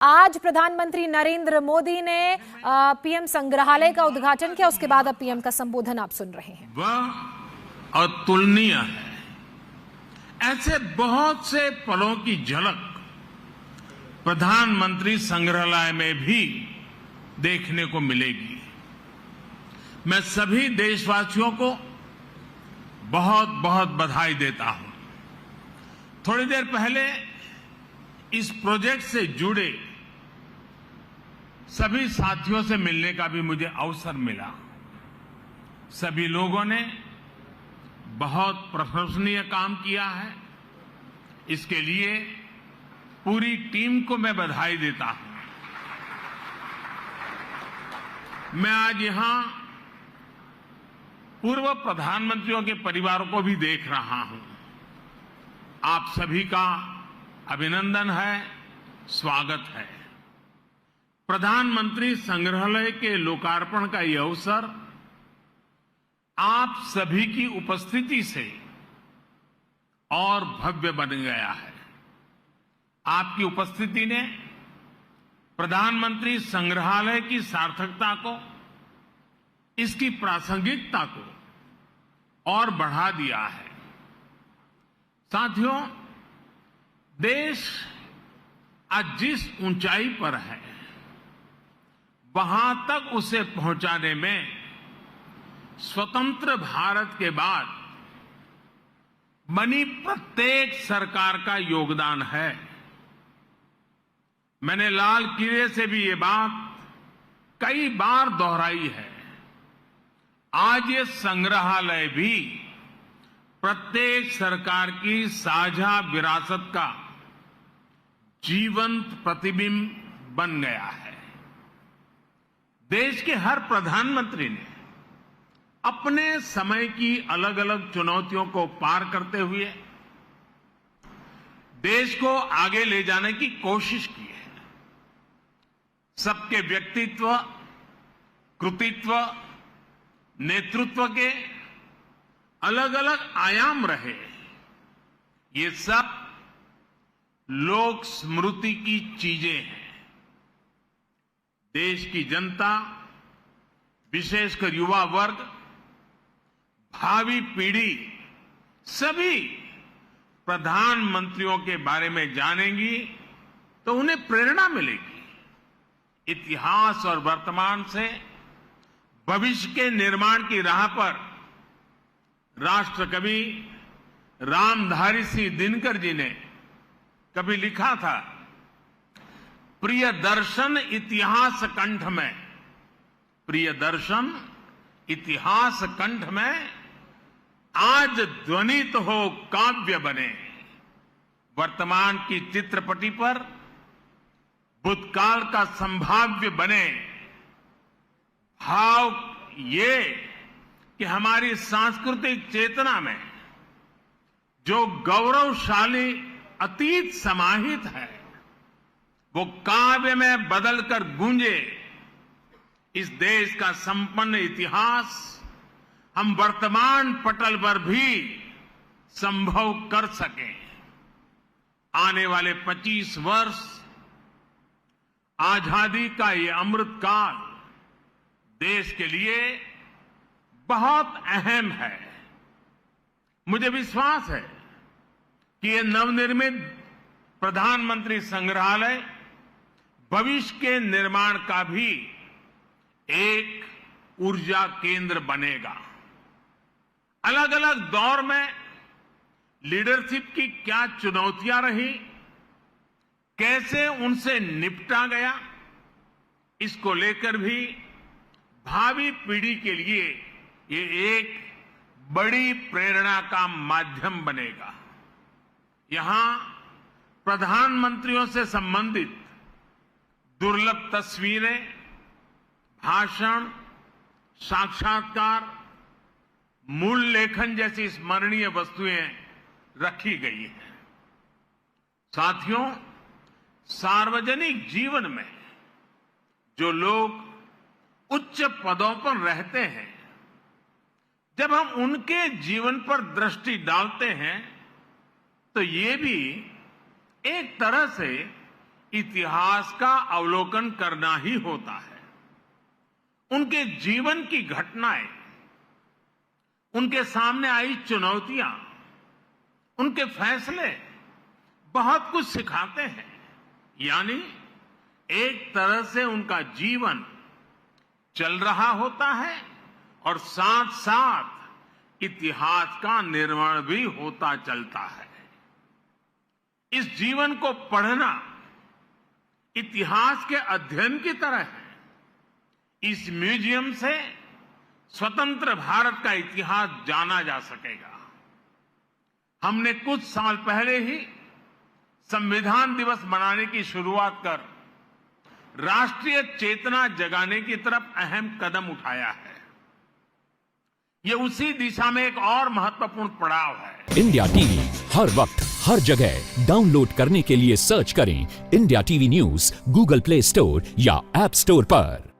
आज प्रधानमंत्री नरेंद्र मोदी ने पीएम संग्रहालय का उद्घाटन किया। उसके बाद अब पीएम का संबोधन आप सुन रहे हैं। वह अतुलनीय है। ऐसे बहुत से पलों की झलक प्रधानमंत्री संग्रहालय में भी देखने को मिलेगी। मैं सभी देशवासियों को बहुत बहुत बधाई देता हूं। थोड़ी देर पहले इस प्रोजेक्ट से जुड़े सभी साथियों से मिलने का भी मुझे अवसर मिला। सभी लोगों ने बहुत प्रशंसनीय काम किया है। इसके लिए पूरी टीम को मैं बधाई देता हूं। मैं आज यहां पूर्व प्रधानमंत्रियों के परिवारों को भी देख रहा हूं। आप सभी का अभिनंदन है, स्वागत है। प्रधानमंत्री संग्रहालय के लोकार्पण का यह अवसर आप सभी की उपस्थिति से और भव्य बन गया है। आपकी उपस्थिति ने प्रधानमंत्री संग्रहालय की सार्थकता को, इसकी प्रासंगिकता को और बढ़ा दिया है। साथियों, देश आज जिस ऊंचाई पर है, वहां तक उसे पहुंचाने में स्वतंत्र भारत के बाद बनी प्रत्येक सरकार का योगदान है। मैंने लाल किले से भी ये बात कई बार दोहराई है। आज ये संग्रहालय भी प्रत्येक सरकार की साझा विरासत का जीवंत प्रतिबिंब बन गया है। देश के हर प्रधानमंत्री ने अपने समय की अलग अलग चुनौतियों को पार करते हुए देश को आगे ले जाने की कोशिश की है। सबके व्यक्तित्व, कृतित्व, नेतृत्व के अलग अलग आयाम रहे। ये सब लोक स्मृति की चीजें हैं। देश की जनता, विशेषकर युवा वर्ग, भावी पीढ़ी सभी प्रधानमंत्रियों के बारे में जानेंगी तो उन्हें प्रेरणा मिलेगी। इतिहास और वर्तमान से भविष्य के निर्माण की राह पर राष्ट्रकवि रामधारी सिंह दिनकर जी ने कभी लिखा था, प्रिय दर्शन इतिहास कंठ में, प्रिय दर्शन इतिहास कंठ में, आज ध्वनित हो काव्य बने। वर्तमान की चित्रपटी पर भूतकाल का संभाव्य बने। भाव ये कि हमारी सांस्कृतिक चेतना में जो गौरवशाली अतीत समाहित है, वो काव्य में बदलकर गूंजे। इस देश का संपन्न इतिहास हम वर्तमान पटल पर भी संभव कर सकें। आने वाले 25 वर्ष आजादी का ये अमृत काल देश के लिए बहुत अहम है। मुझे विश्वास है कि ये नवनिर्मित प्रधानमंत्री संग्रहालय भविष्य के निर्माण का भी एक ऊर्जा केंद्र बनेगा। अलग अलग दौर में लीडरशिप की क्या चुनौतियां रही, कैसे उनसे निपटा गया, इसको लेकर भी भावी पीढ़ी के लिए ये एक बड़ी प्रेरणा का माध्यम बनेगा। यहां प्रधानमंत्रियों से संबंधित दुर्लभ तस्वीरें, भाषण, साक्षात्कार, मूल लेखन जैसी स्मरणीय वस्तुएं रखी गई हैं। साथियों, सार्वजनिक जीवन में जो लोग उच्च पदों पर रहते हैं, जब हम उनके जीवन पर दृष्टि डालते हैं तो ये भी एक तरह से इतिहास का अवलोकन करना ही होता है। उनके जीवन की घटनाएं, उनके सामने आई चुनौतियां, उनके फैसले बहुत कुछ सिखाते हैं। यानी एक तरह से उनका जीवन चल रहा होता है और साथ साथ इतिहास का निर्माण भी होता चलता है। इस जीवन को पढ़ना इतिहास के अध्ययन की तरह है। इस म्यूजियम से स्वतंत्र भारत का इतिहास जाना जा सकेगा। हमने कुछ साल पहले ही संविधान दिवस मनाने की शुरुआत कर राष्ट्रीय चेतना जगाने की तरफ अहम कदम उठाया है। ये उसी दिशा में एक और महत्वपूर्ण पड़ाव है। इंडिया टीवी हर वक्त हर जगह डाउनलोड करने के लिए सर्च करें India TV news Google play store या ऐप स्टोर पर।